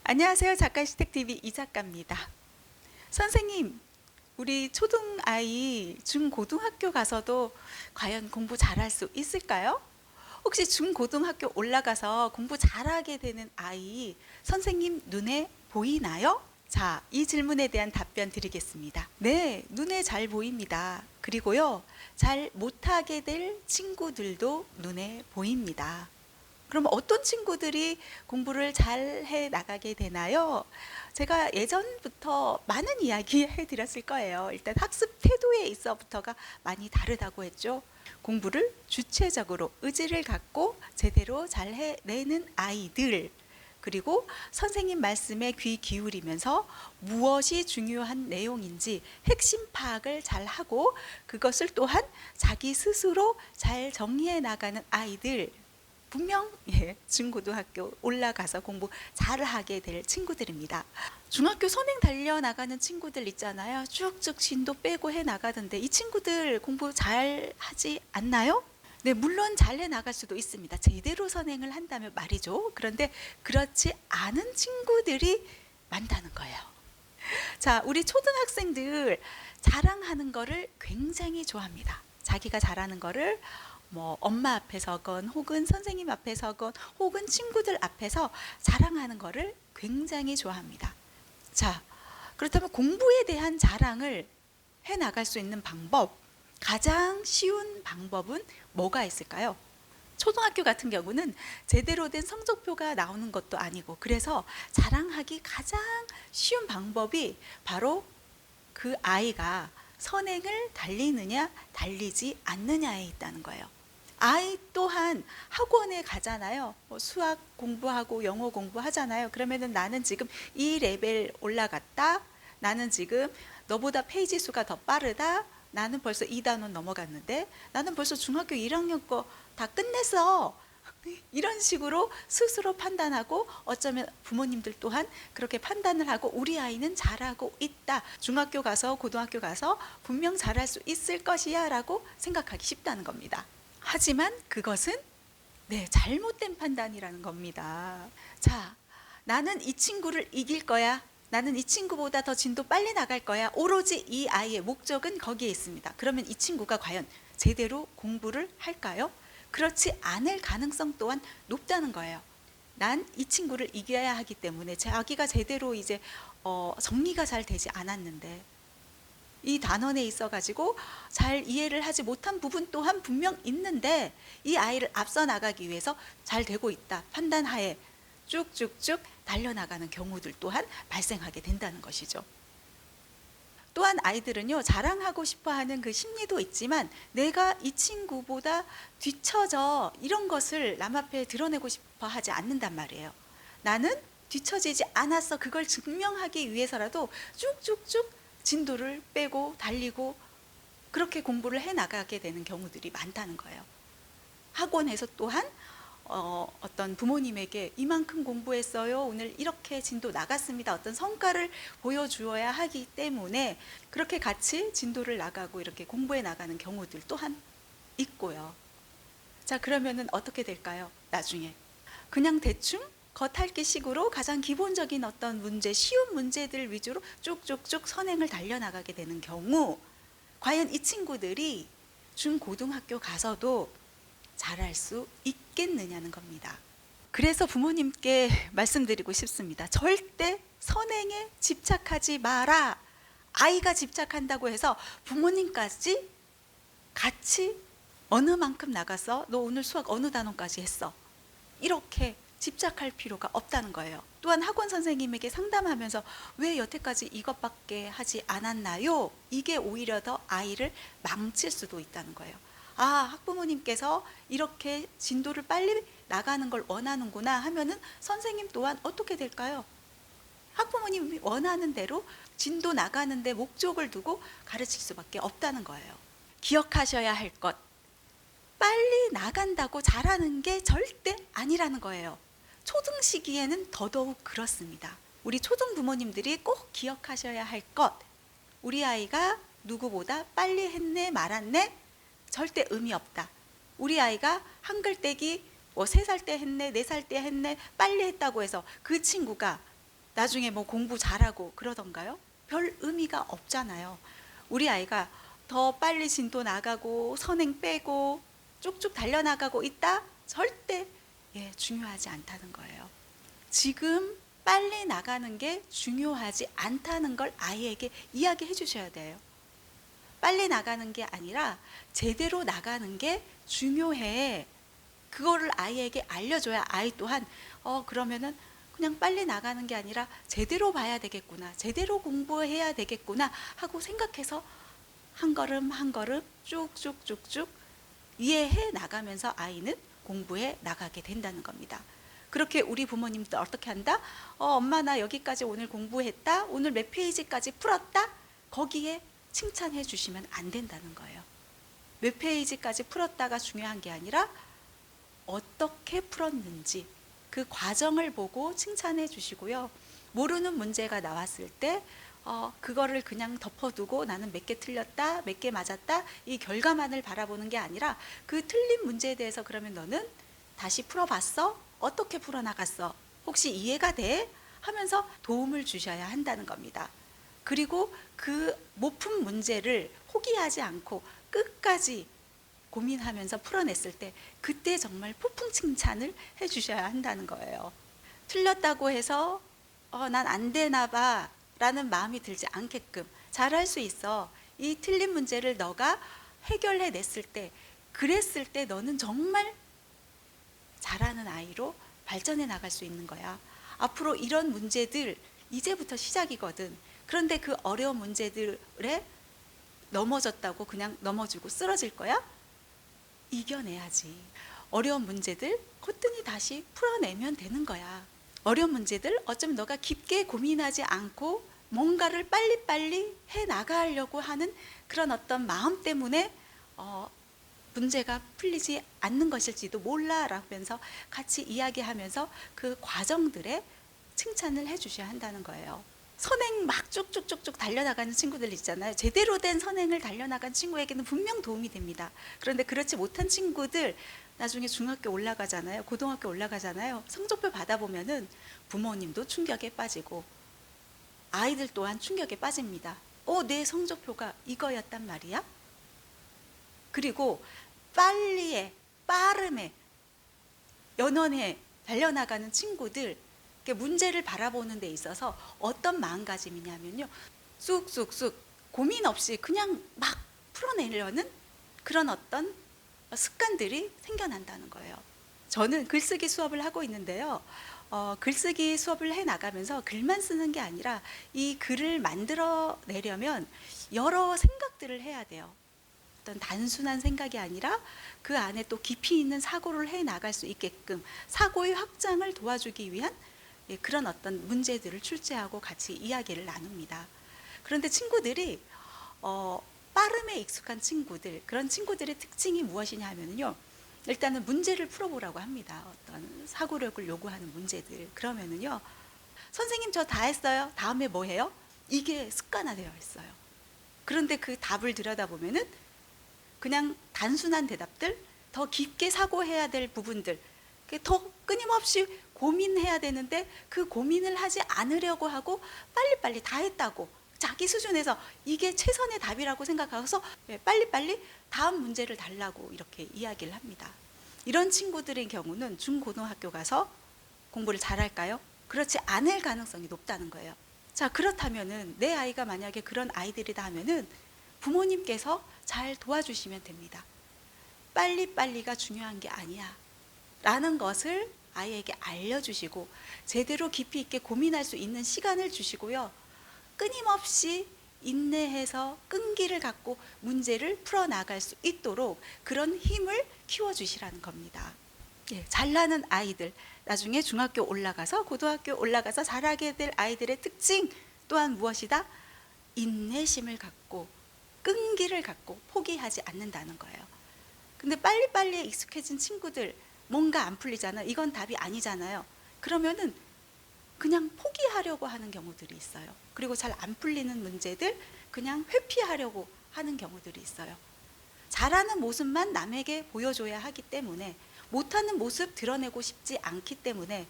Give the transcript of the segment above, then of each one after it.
안녕하세요. 작가시택TV 이작가입니다. 선생님, 우리 초등아이 중고등학교 가서도 과연 공부 잘할 수 있을까요? 혹시 중고등학교 올라가서 공부 잘하게 되는 아이 선생님 눈에 보이나요? 자, 이 질문에 대한 답변 드리겠습니다. 네, 눈에 잘 보입니다. 그리고요, 잘 못하게 될 친구들도 눈에 보입니다. 그럼 어떤 친구들이 공부를 잘 해 나가게 되나요? 제가 예전부터 많은 이야기 해드렸을 거예요. 일단 학습 태도에 있어부터가 많이 다르다고 했죠. 공부를 주체적으로 의지를 갖고 제대로 잘 해내는 아이들, 그리고 선생님 말씀에 귀 기울이면서 무엇이 중요한 내용인지 핵심 파악을 잘 하고 그것을 또한 자기 스스로 잘 정리해 나가는 아이들, 분명 중고등학교 올라가서 공부 잘하게 될 친구들입니다. 중학교 선행 달려나가는 친구들 있잖아요. 쭉쭉 진도 빼고 해 나가던데 이 친구들 공부 잘 하지 않나요? 네, 물론 잘 해 나갈 수도 있습니다. 제대로 선행을 한다면 말이죠. 그런데 그렇지 않은 친구들이 많다는 거예요. 자, 우리 초등학생들 자랑하는 거를 굉장히 좋아합니다. 자기가 잘하는 거를 엄마 앞에서건 혹은 선생님 앞에서건 혹은 친구들 앞에서 자랑하는 거를 굉장히 좋아합니다. 자, 그렇다면 공부에 대한 자랑을 해 나갈 수 있는 방법, 가장 쉬운 방법은 뭐가 있을까요? 초등학교 같은 경우는 제대로 된 성적표가 나오는 것도 아니고, 그래서 자랑하기 가장 쉬운 방법이 바로 그 아이가 선행을 달리느냐 달리지 않느냐에 있다는 거예요. 아이 또한 학원에 가잖아요. 수학 공부하고 영어 공부하잖아요. 그러면은 나는 지금 이 레벨 올라갔다. 나는 지금 너보다 페이지 수가 더 빠르다. 나는 벌써 2단원 넘어갔는데 나는 벌써 중학교 1학년 거 다 끝냈어. 이런 식으로 스스로 판단하고, 어쩌면 부모님들 또한 그렇게 판단을 하고 우리 아이는 잘하고 있다. 중학교 가서 고등학교 가서 분명 잘할 수 있을 것이야 라고 생각하기 쉽다는 겁니다. 하지만 그것은 잘못된 판단이라는 겁니다. 자, 나는 이 친구를 이길 거야. 나는 이 친구보다 더 진도 빨리 나갈 거야. 오로지 이 아이의 목적은 거기에 있습니다. 그러면 이 친구가 과연 제대로 공부를 할까요? 그렇지 않을 가능성 또한 높다는 거예요. 난 이 친구를 이겨야 하기 때문에 자기가 제대로 이제 정리가 잘 되지 않았는데, 이 단원에 있어 가지고 잘 이해를 하지 못한 부분 또한 분명 있는데 이 아이를 앞서 나가기 위해서 잘 되고 있다 판단하에 쭉쭉쭉 달려나가는 경우들 또한 발생하게 된다는 것이죠. 또한 아이들은요, 자랑하고 싶어하는 그 심리도 있지만 내가 이 친구보다 뒤처져 이런 것을 남 앞에 드러내고 싶어 하지 않는단 말이에요. 나는 뒤처지지 않았어. 그걸 증명하기 위해서라도 쭉쭉쭉 진도를 빼고 달리고 그렇게 공부를 해 나가게 되는 경우들이 많다는 거예요. 학원에서 또한 어떤 부모님에게 이만큼 공부했어요. 오늘 이렇게 진도 나갔습니다. 어떤 성과를 보여주어야 하기 때문에 그렇게 같이 진도를 나가고 이렇게 공부해 나가는 경우들 또한 있고요. 자, 그러면은 어떻게 될까요? 나중에 그냥 대충 겉핥기식으로 가장 기본적인 어떤 문제, 쉬운 문제들 위주로 쭉쭉쭉 선행을 달려나가게 되는 경우, 과연 이 친구들이 중고등학교 가서도 잘할 수 있겠느냐는 겁니다. 그래서 부모님께 말씀드리고 싶습니다. 절대 선행에 집착하지 마라. 아이가 집착한다고 해서 부모님까지 같이 어느 만큼 나가서 너 오늘 수학 어느 단원까지 했어, 이렇게 집착할 필요가 없다는 거예요. 또한 학원 선생님에게 상담하면서 왜 여태까지 이것밖에 하지 않았나요? 이게 오히려 더 아이를 망칠 수도 있다는 거예요. 아, 학부모님께서 이렇게 진도를 빨리 나가는 걸 원하는구나 하면은 선생님 또한 어떻게 될까요? 학부모님이 원하는 대로 진도 나가는데 목적을 두고 가르칠 수밖에 없다는 거예요. 기억하셔야 할 것, 빨리 나간다고 잘하는 게 절대 아니라는 거예요. 초등 시기에는 더더욱 그렇습니다. 우리 초등 부모님들이 꼭 기억하셔야 할 것, 우리 아이가 누구보다 빨리 했네 말았네 절대 의미 없다. 우리 아이가 한글 떼기 3살 때 했네 4살 때 했네 빨리 했다고 해서 그 친구가 나중에 뭐 공부 잘하고 그러던가요? 별 의미가 없잖아요. 우리 아이가 더 빨리 진도 나가고 선행 빼고 쭉쭉 달려나가고 있다? 절대 중요하지 않다는 거예요. 지금 빨리 나가는 게 중요하지 않다는 걸 아이에게 이야기해 주셔야 돼요. 빨리 나가는 게 아니라 제대로 나가는 게 중요해. 그거를 아이에게 알려줘야 아이 또한 그러면은 그냥 빨리 나가는 게 아니라 제대로 봐야 되겠구나, 제대로 공부해야 되겠구나 하고 생각해서 한 걸음 한 걸음 쭉쭉쭉쭉 이해해 나가면서 아이는 공부해 나가게 된다는 겁니다. 그렇게 우리 부모님도 어떻게 한다? 엄마 나 여기까지 오늘 공부했다, 오늘 몇 페이지까지 풀었다, 거기에 칭찬해 주시면 안 된다는 거예요. 몇 페이지까지 풀었다가 중요한 게 아니라 어떻게 풀었는지 그 과정을 보고 칭찬해 주시고요. 모르는 문제가 나왔을 때 그거를 그냥 덮어두고 나는 몇 개 틀렸다, 몇 개 맞았다, 이 결과만을 바라보는 게 아니라 그 틀린 문제에 대해서 그러면 너는 다시 풀어봤어? 어떻게 풀어나갔어? 혹시 이해가 돼? 하면서 도움을 주셔야 한다는 겁니다. 그리고 그 못 푼 문제를 포기하지 않고 끝까지 고민하면서 풀어냈을 때 그때 정말 폭풍 칭찬을 해주셔야 한다는 거예요. 틀렸다고 해서 난 안 되나 봐 라는 마음이 들지 않게끔 잘할 수 있어. 이 틀린 문제를 너가 해결해냈을 때, 그랬을 때 너는 정말 잘하는 아이로 발전해 나갈 수 있는 거야. 앞으로 이런 문제들 이제부터 시작이거든. 그런데 그 어려운 문제들에 넘어졌다고 그냥 넘어지고 쓰러질 거야? 이겨내야지. 어려운 문제들 거뜬히 다시 풀어내면 되는 거야. 어려운 문제들 어쩌면 너가 깊게 고민하지 않고 뭔가를 빨리빨리 해 나가려고 하는 그런 어떤 마음 때문에 문제가 풀리지 않는 것일지도 몰라 라면서 같이 이야기하면서 그 과정들에 칭찬을 해 주셔야 한다는 거예요. 선행 막 쭉쭉쭉쭉 달려나가는 친구들 있잖아요. 제대로 된 선행을 달려나간 친구에게는 분명 도움이 됩니다. 그런데 그렇지 못한 친구들 나중에 중학교 올라가잖아요. 고등학교 올라가잖아요. 성적표 받아보면은 부모님도 충격에 빠지고 아이들 또한 충격에 빠집니다. 내 성적표가 이거였단 말이야? 그리고 빨리에 빠름에 연원에 달려나가는 친구들, 문제를 바라보는 데 있어서 어떤 마음가짐이냐면요, 쑥쑥쑥 고민 없이 그냥 막 풀어내려는 그런 어떤 습관들이 생겨난다는 거예요. 저는 글쓰기 수업을 하고 있는데요, 글쓰기 수업을 해 나가면서 글만 쓰는 게 아니라 이 글을 만들어내려면 여러 생각들을 해야 돼요. 어떤 단순한 생각이 아니라 그 안에 또 깊이 있는 사고를 해 나갈 수 있게끔 사고의 확장을 도와주기 위한 그런 어떤 문제들을 출제하고 같이 이야기를 나눕니다. 그런데 친구들이 빠름에 익숙한 친구들, 그런 친구들의 특징이 무엇이냐 하면요, 일단은 문제를 풀어보라고 합니다. 어떤 사고력을 요구하는 문제들. 그러면은요, 선생님 저 다 했어요. 다음에 뭐 해요? 이게 습관화되어 있어요. 그런데 그 답을 들여다보면은 그냥 단순한 대답들, 더 깊게 사고해야 될 부분들, 더 끊임없이 고민해야 되는데 그 고민을 하지 않으려고 하고 빨리빨리 다 했다고 자기 수준에서 이게 최선의 답이라고 생각하고서 빨리빨리 다음 문제를 달라고 이렇게 이야기를 합니다. 이런 친구들의 경우는 중고등학교 가서 공부를 잘할까요? 그렇지 않을 가능성이 높다는 거예요. 자, 그렇다면은 내 아이가 만약에 그런 아이들이다 하면은 부모님께서 잘 도와주시면 됩니다. 빨리빨리가 중요한 게 아니야 라는 것을 아이에게 알려주시고 제대로 깊이 있게 고민할 수 있는 시간을 주시고요, 끊임없이 인내해서 끈기를 갖고 문제를 풀어나갈 수 있도록 그런 힘을 키워주시라는 겁니다. 잘나는 아이들, 나중에 중학교 올라가서 고등학교 올라가서 잘하게 될 아이들의 특징 또한 무엇이다? 인내심을 갖고 끈기를 갖고 포기하지 않는다는 거예요. 근데 빨리빨리 익숙해진 친구들, 뭔가 안 풀리잖아요. 이건 답이 아니잖아요. 그러면은 그냥 포기하려고 하는 경우들이 있어요. 그리고 잘 안 풀리는 문제들 그냥 회피하려고 하는 경우들이 있어요. 잘하는 모습만 남에게 보여줘야 하기 때문에 못하는 모습 드러내고 싶지 않기 때문에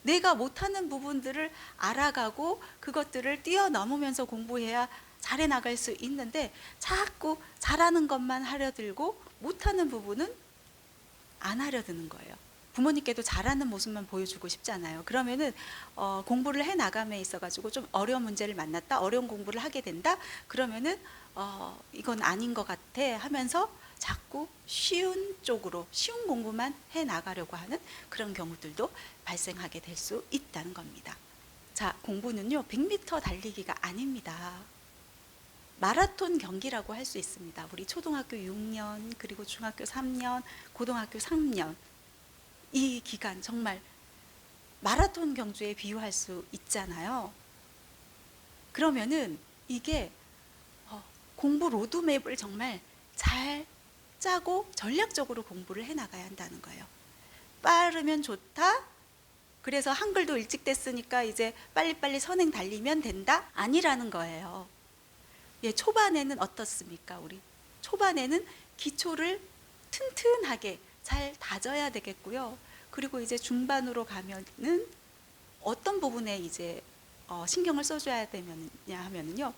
내가 못하는 부분들을 알아가고 그것들을 뛰어넘으면서 공부해야 잘해 나갈 수 있는데 자꾸 잘하는 것만 하려 들고 못하는 부분은 안 하려 드는 거예요. 부모님께도 잘하는 모습만 보여주고 싶잖아요. 그러면은 공부를 해 나감에 있어가지고 좀 어려운 문제를 만났다, 어려운 공부를 하게 된다. 그러면은 이건 아닌 것 같아 하면서 자꾸 쉬운 쪽으로 쉬운 공부만 해 나가려고 하는 그런 경우들도 발생하게 될 수 있다는 겁니다. 자, 공부는요 100m 달리기가 아닙니다. 마라톤 경기라고 할 수 있습니다. 우리 초등학교 6년, 그리고 중학교 3년, 고등학교 3년 이 기간 정말 마라톤 경주에 비유할 수 있잖아요. 그러면은 이게 공부 로드맵을 정말 잘 짜고 전략적으로 공부를 해 나가야 한다는 거예요. 빠르면 좋다. 그래서 한글도 일찍 됐으니까 이제 빨리빨리 선행 달리면 된다. 아니라는 거예요. 예, 초반에는 어떻습니까? 우리 초반에는 기초를 튼튼하게 잘 다져야 되겠고요. 그리고 이제 중반으로 가면은 어떤 부분에 이제 신경을 써줘야 되느냐 하면은요,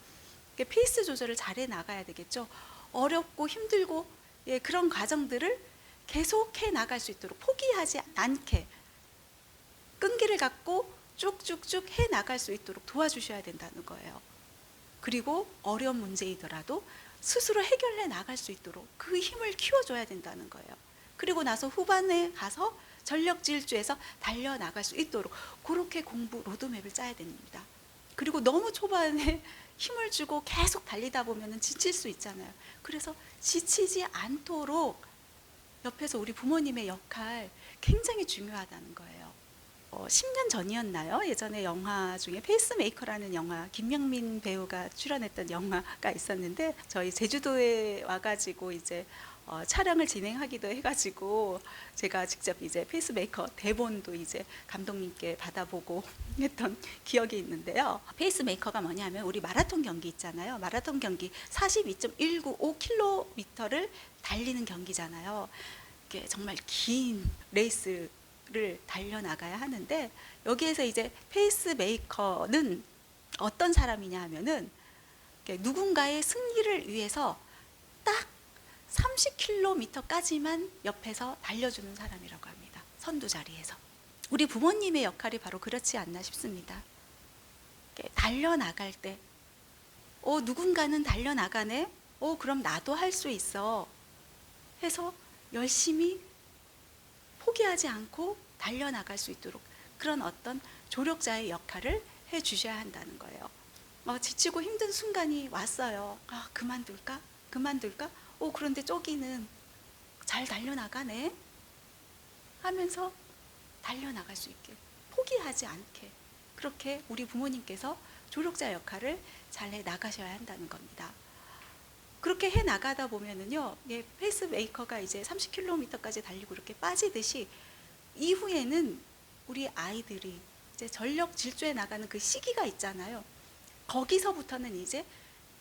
페이스 조절을 잘해 나가야 되겠죠. 어렵고 힘들고 예, 그런 과정들을 계속해 나갈 수 있도록 포기하지 않게 끈기를 갖고 쭉쭉쭉 해 나갈 수 있도록 도와주셔야 된다는 거예요. 그리고 어려운 문제이더라도 스스로 해결해 나갈 수 있도록 그 힘을 키워줘야 된다는 거예요. 그리고 나서 후반에 가서 전력 질주해서 달려나갈 수 있도록 그렇게 공부 로드맵을 짜야 됩니다. 그리고 너무 초반에 힘을 주고 계속 달리다 보면 지칠 수 있잖아요. 그래서 지치지 않도록 옆에서 우리 부모님의 역할 굉장히 중요하다는 거예요. 10년 전이었나요? 예전에 영화 중에 페이스메이커라는 영화, 김명민 배우가 출연했던 영화가 있었는데 저희 제주도에 와가지고 이제 촬영을 진행하기도 해가지고 제가 직접 이제 페이스메이커 대본도 이제 감독님께 받아보고 했던 기억이 있는데요. 페이스메이커가 뭐냐면 우리 마라톤 경기 있잖아요. 마라톤 경기 42.195km를 달리는 경기잖아요. 이게 정말 긴 레이스를 달려나가야 하는데 여기에서 이제 페이스메이커는 어떤 사람이냐 하면은 누군가의 승리를 위해서 딱 30km까지만 옆에서 달려주는 사람이라고 합니다. 선두 자리에서. 우리 부모님의 역할이 바로 그렇지 않나 싶습니다. 달려나갈 때 누군가는 달려나가네? 그럼 나도 할 수 있어 해서 열심히 포기하지 않고 달려나갈 수 있도록 그런 어떤 조력자의 역할을 해주셔야 한다는 거예요. 지치고 힘든 순간이 왔어요. 그만둘까? 그런데 저기는 잘 달려나가네 하면서 달려나갈 수 있게 포기하지 않게 그렇게 우리 부모님께서 조력자 역할을 잘 해 나가셔야 한다는 겁니다. 그렇게 해 나가다 보면은요, 페이스메이커가 이제 30km까지 달리고 이렇게 빠지듯이 이후에는 우리 아이들이 이제 전력 질주해 나가는 그 시기가 있잖아요. 거기서부터는 이제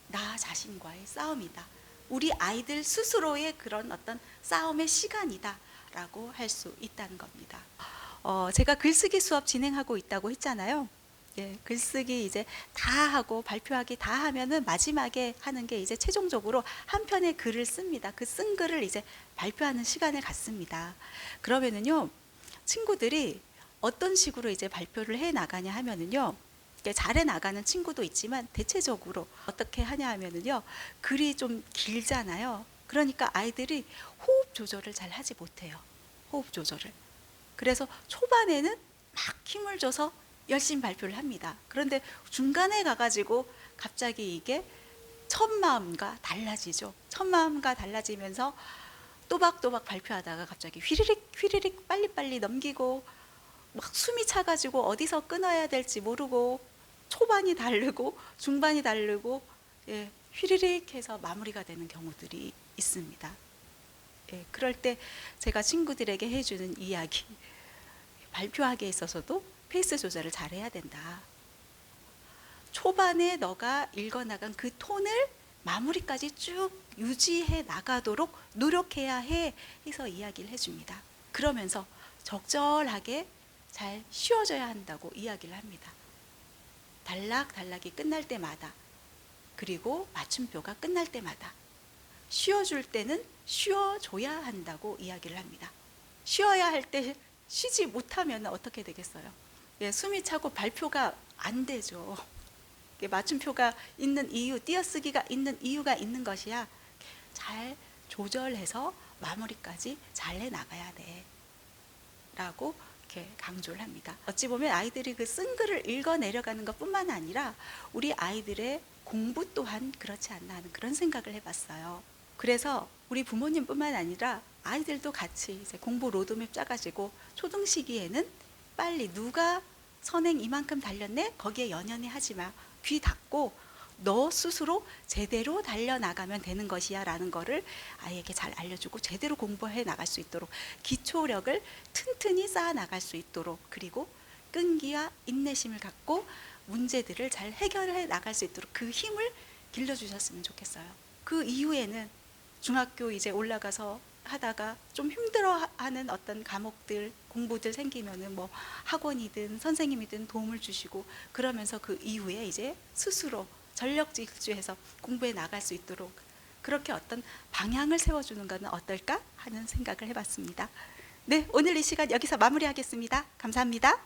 나 자신과의 싸움이다. 우리 아이들 스스로의 그런 어떤 싸움의 시간이다라고 할 수 있다는 겁니다. 제가 글쓰기 수업 진행하고 있다고 했잖아요. 예, 글쓰기 이제 다 하고 발표하기 다 하면은 마지막에 하는 게 이제 최종적으로 한 편의 글을 씁니다. 그 쓴 글을 이제 발표하는 시간을 갖습니다. 그러면은요, 친구들이 어떤 식으로 이제 발표를 해 나가냐 하면은요, 잘해 나가는 친구도 있지만 대체적으로 어떻게 하냐 하면은요, 글이 좀 길잖아요. 그러니까 아이들이 호흡 조절을 잘 하지 못해요. 호흡 조절을. 그래서 초반에는 막 힘을 줘서 열심히 발표를 합니다. 그런데 중간에 가가지고 갑자기 이게 첫 마음과 달라지죠. 첫 마음과 달라지면서 또박또박 발표하다가 갑자기 휘리릭 빨리빨리 넘기고 막 숨이 차가지고 어디서 끊어야 될지 모르고 초반이 다르고 중반이 다르고 휘리릭 해서 마무리가 되는 경우들이 있습니다. 그럴 때 제가 친구들에게 해주는 이야기, 발표하기에 있어서도 페이스 조절을 잘해야 된다. 초반에 너가 읽어나간 그 톤을 마무리까지 쭉 유지해 나가도록 노력해야 해 해서 이야기를 해줍니다. 그러면서 적절하게 잘 쉬어줘야 한다고 이야기를 합니다. 단락단락이 끝날 때마다, 그리고 맞춤표가 끝날 때마다 쉬어줄 때는 쉬어줘야 한다고 이야기를 합니다. 쉬어야 할 때 쉬지 못하면 어떻게 되겠어요? 예, 숨이 차고 발표가 안 되죠. 맞춤표가 있는 이유, 띄어쓰기가 있는 이유가 있는 것이야. 잘 조절해서 마무리까지 잘 해나가야 돼 라고 이렇게 강조를 합니다. 어찌 보면 아이들이 그 쓴 글을 읽어 내려가는 것 뿐만 아니라 우리 아이들의 공부 또한 그렇지 않나 하는 그런 생각을 해봤어요. 그래서 우리 부모님뿐만 아니라 아이들도 같이 이제 공부 로드맵 짜가지고 초등 시기에는 빨리 누가 선행 이만큼 달렸네? 거기에 연연해 하지 마. 귀 닫고 너 스스로 제대로 달려나가면 되는 것이야 라는 거를 아이에게 잘 알려주고 제대로 공부해 나갈 수 있도록 기초력을 튼튼히 쌓아 나갈 수 있도록, 그리고 끈기와 인내심을 갖고 문제들을 잘 해결해 나갈 수 있도록 그 힘을 길러주셨으면 좋겠어요. 그 이후에는 중학교 이제 올라가서 하다가 좀 힘들어하는 어떤 과목들, 공부들 생기면은 뭐 학원이든 선생님이든 도움을 주시고, 그러면서 그 이후에 이제 스스로 전력 질주해서 공부해 나갈 수 있도록 그렇게 어떤 방향을 세워주는 것은 어떨까 하는 생각을 해봤습니다. 네, 오늘 이 시간 여기서 마무리하겠습니다. 감사합니다.